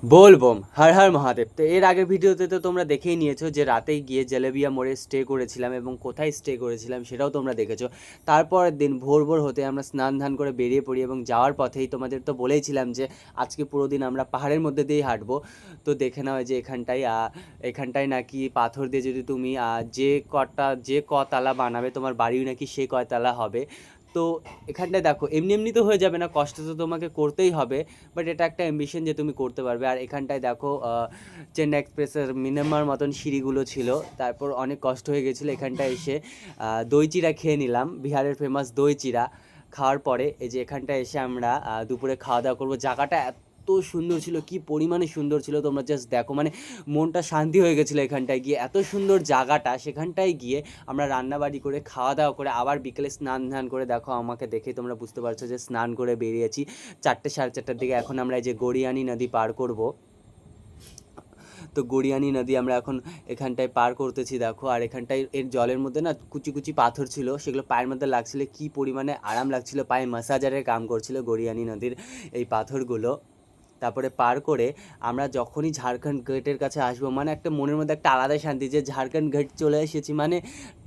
বলবম হর হর মহাদেব। তো এর আগের ভিডিওতে তো তোমরা দেখেই নিয়েছো যে রাতেই গিয়ে জেলেবিয়া মোড়ে স্টে করেছিলাম এবং কোথায় স্টে করেছিলাম সেটাও তোমরা দেখেছো। তারপরের দিন ভোর ভোর হতে আমরা স্নান ধান করে বেরিয়ে পড়ি এবং যাওয়ার পথেই তোমাদের তো বলেইছিলাম যে আজকে পুরো দিন আমরা পাহাড়ের মধ্যে দিয়েই হাঁটবো। তো দেখে নাও যে এখানটায় নাকি পাথর দিয়ে যদি তুমি যে কতলা বানাবে তোমার বাড়িও নাকি সে কয়তলা হবে। তো এখানটায় দেখো এমনি এমনি তো হয়ে যাবে না, কষ্ট তো তোমাকে করতেই হবে, বাট এটা একটা অ্যাম্বিশন যে তুমি করতে পারবে। আর এখানটায় দেখো চেন্নাই এক্সপ্রেসের মিনিমাম মতন সিঁড়িগুলো ছিল, তারপর অনেক কষ্ট হয়ে গেছিলো এখানটায় এসে। দই চিড়া খেয়ে নিলাম, বিহারের ফেমাস দই চিড়া। খাওয়ার পরে এই যে এখানটায় এসে আমরা দুপুরে খাওয়া দাওয়া করবো। জায়গাটা এত সুন্দর ছিল, কি পরিমাণে সুন্দর ছিল তোমরা জাস্ট দেখো, মানে মনটা শান্তি হয়ে গেছিলো এখানটায় গিয়ে, এত সুন্দর জায়গাটা। সেখানটায় গিয়ে আমরা রান্নাবাড়ি করে খাওয়া দাওয়া করে আবার বিকেলে স্নান ধান করে, দেখো আমাকে দেখে তোমরা বুঝতে পারছো যে স্নান করে বেরিয়েছি 4টে সাড়ে 4টার দিকে। এখন আমরা এই যে গড়িয়ানি নদী পার করব। তো গড়িয়ানি নদী আমরা এখন এখানটায় পার করতেছি দেখো। আর এখানটায় এর জলের মধ্যে না কুচি কুচি পাথর ছিল, সেগুলো পায়ের মধ্যে লাগছিল, কি পরিমাণে আরাম লাগছিল, পায়ে ম্যাসাজারের কাম করছিল গড়িয়ানি নদীর এই পাথরগুলো। তারপরে পার করে আমরা যখনই ঝাড়খণ্ড গেটের কাছে আসবো, মানে একটা মনের মধ্যে একটা আলাদা শান্তি যে ঝাড়খণ্ড গেট চলে এসেছি, মানে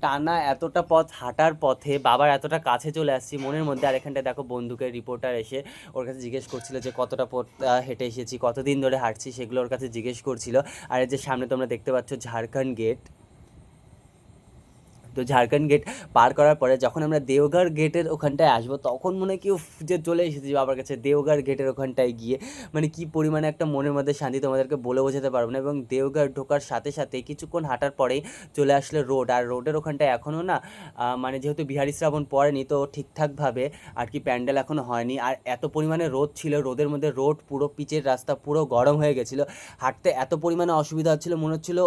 টানা এতটা পথ হাঁটার পথে বাবার এতটা কাছে চলে আসছি মনের মধ্যে। আর এখানটায় দেখো বন্ধুকের রিপোর্টার এসে ওর কাছে জিজ্ঞেস করছিল যে কতটা পথ হেঁটে এসেছি, কতদিন ধরে হাঁটছি, সেগুলো ওর কাছে জিজ্ঞেস করছিল। আর এই যে সামনে তোমরা দেখতে পাচ্ছ ঝাড়খণ্ড গেট। তো ঝাড়খণ্ড গেট পার করার পরে যখন আমরা দেওঘর গেটের ওখানটায় আসবো, তখন মনে হয় কি যে চলে এসেছি বাবার কাছে। দেওঘর গেটের ওখানটায় গিয়ে মানে কি পরিমাণে একটা মনের মধ্যে শান্তি তোমাদেরকে বলে বোঝাতে পারবো না। এবং দেওঘর ঢোকার সাথে সাথে কিছুক্ষণ হাঁটার পরেই চলে আসলে রোড। আর রোডের ওখানটায় এখনও না মানে যেহেতু বিহারি শ্রাবণ পড়েনি, তো ঠিকঠাকভাবে আর কি প্যান্ডেল এখনও হয়নি। আর এত পরিমাণে রোদ ছিল, রোদের মধ্যে রোড পুরো পিচের রাস্তা পুরো গরম হয়ে গেছিলো, হাঁটতে এত পরিমাণে অসুবিধা হচ্ছিলো, মনে হচ্ছিলো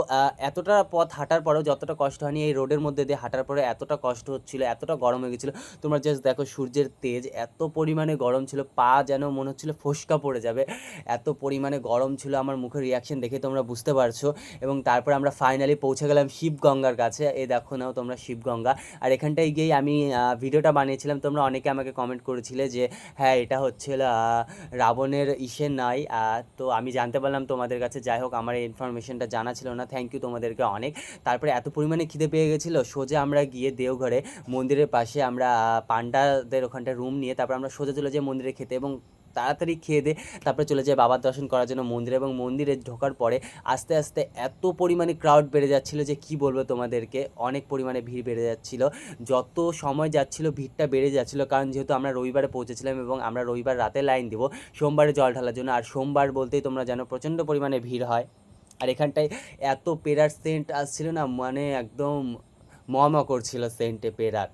এতটা পথ হাঁটার পরেও যতটা কষ্ট হয়নি এই রোডের মধ্যে দিয়ে হাঁটার পরে এতটা কষ্ট হচ্ছিলো, এতটা গরম হয়ে গেছিলো। তোমরা জাস্ট দেখো সূর্যের তেজ এত পরিমাণে গরম ছিল, পা যেন মনে হচ্ছিলো ফোসকা পড়ে যাবে, এত পরিমাণে গরম ছিল। আমার মুখের রিয়াকশন দেখে তোমরা বুঝতে পারছো। এবং তারপরে আমরা ফাইনালি পৌঁছে গেলাম শিবগঙ্গার কাছে। এই দেখো নাও তোমরা শিবগঙ্গা। আর এখানটায় গিয়েই আমি ভিডিওটা বানিয়েছিলাম, তোমরা অনেকে আমাকে কমেন্ট করেছিলে যে হ্যাঁ এটা হচ্ছিল রাবণের ইসের নাই। তো আমি জানতে পারলাম তোমাদের কাছে, যাই হোক আমার এই ইনফরমেশনটা জানা ছিল না, থ্যাংক ইউ তোমাদেরকে অনেক। তারপরে এত পরিমাণে খিদে পেয়ে গেছিলো, সোজা আমরা গিয়ে দেওঘরে মন্দিরের পাশে আমরা পান্ডাদের ওখানটা রুম নিয়ে তারপর আমরা সোজা চলে যাই মন্দিরে খেতে, এবং তাড়াতাড়ি খেয়ে দিয়ে তারপরে চলে যায় বাবার দর্শন করার জন্য মন্দিরে। এবং মন্দিরে ঢোকার পরে আস্তে আস্তে এত পরিমাণে ক্রাউড বেড়ে যাচ্ছিলো যে কি বলবো তোমাদেরকে, অনেক পরিমাণে ভিড় বেড়ে যাচ্ছিলো। যত সময় যাচ্ছিলো ভিড়টা বেড়ে যাচ্ছিলো, কারণ যেহেতু আমরা রবিবারে পৌঁছেছিলাম এবং আমরা রবিবার রাতে লাইন দিব সোমবারে জল ঢালার জন্য। আর সোমবার বলতেই তোমরা জানো প্রচণ্ড পরিমাণে ভিড় হয়। আর এখানটায় এত পেরার সেন্ট আসছিল না, মানে একদম করছিল সেন্টে পেরার।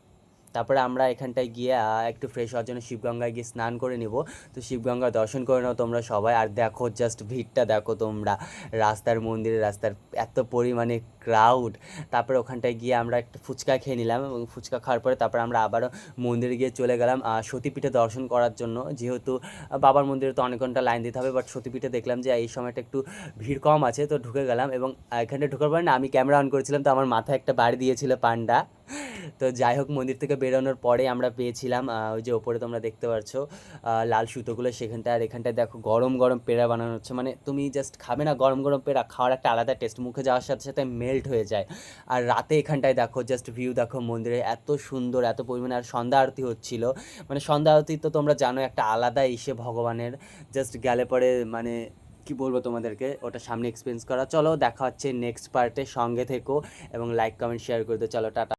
তারপরে আমরা এখানটায় গিয়ে একটু ফ্রেশ হওয়ার জন্য শিবগঙ্গায় গিয়ে স্নান করে নেব। তো শিবগঙ্গা দর্শন করে নাও তোমরা সবাই। আর দেখো জাস্ট ভিড়টা দেখো তোমরা, মন্দিরের রাস্তার এত পরিমাণে ক্রাউড। তারপরে ওখানটায় গিয়ে আমরা একটু ফুচকা খেয়ে নিলাম, এবং ফুচকা খাওয়ার পরে তারপরে আমরা আবারও মন্দিরে গিয়ে চলে গেলাম সতীপীঠে দর্শন করার জন্য। যেহেতু বাবার মন্দিরে তো অনেক ঘন্টা লাইন দিতে হবে, বাট সতীপীঠে দেখলাম যে এই সময়টা একটু ভিড় কম আছে, তো ঢুকে গেলাম। এবং এখানে ঢোকার পরে না আমি ক্যামেরা অন করেছিলাম, তো আমার মাথায় একটা বাড়ি দিয়েছিল পান্ডা। তো যাই হোক মন্দির থেকে বেরোনোর পরে আমরা পেয়েছিলাম ওই যে ওপরে তোমরা দেখতে পাচ্ছ লাল সুতোগুলো, সেখানটায়। আর এখানটায় দেখো গরম গরম পেড়া বানানো হচ্ছে, মানে তুমি জাস্ট খাবে না গরম গরম পেড়া, খাওয়ার একটা আলাদা টেস্ট, মুখে যাওয়ার সাথে সাথে মেল্ট হয়ে যায়। আর রাতে এখানটায় দেখো জাস্ট ভিউ দেখো মন্দিরে এত সুন্দর, এত পরিমাণে। আর সন্ধ্যা আরতি হচ্ছিল, মানে সন্ধ্যা আরতি তো তোমরা জানো একটা আলাদা ইসে ভগবানের, জাস্ট গেলে পরে মানে কি বলবো তোমাদেরকে, ওটা সামনে এক্সপিরিয়েন্স করা। চলো দেখা হচ্ছে নেক্সট পার্টে, সঙ্গে থেকো এবং লাইক কমেন্ট শেয়ার করে দিও। চলো টাটা।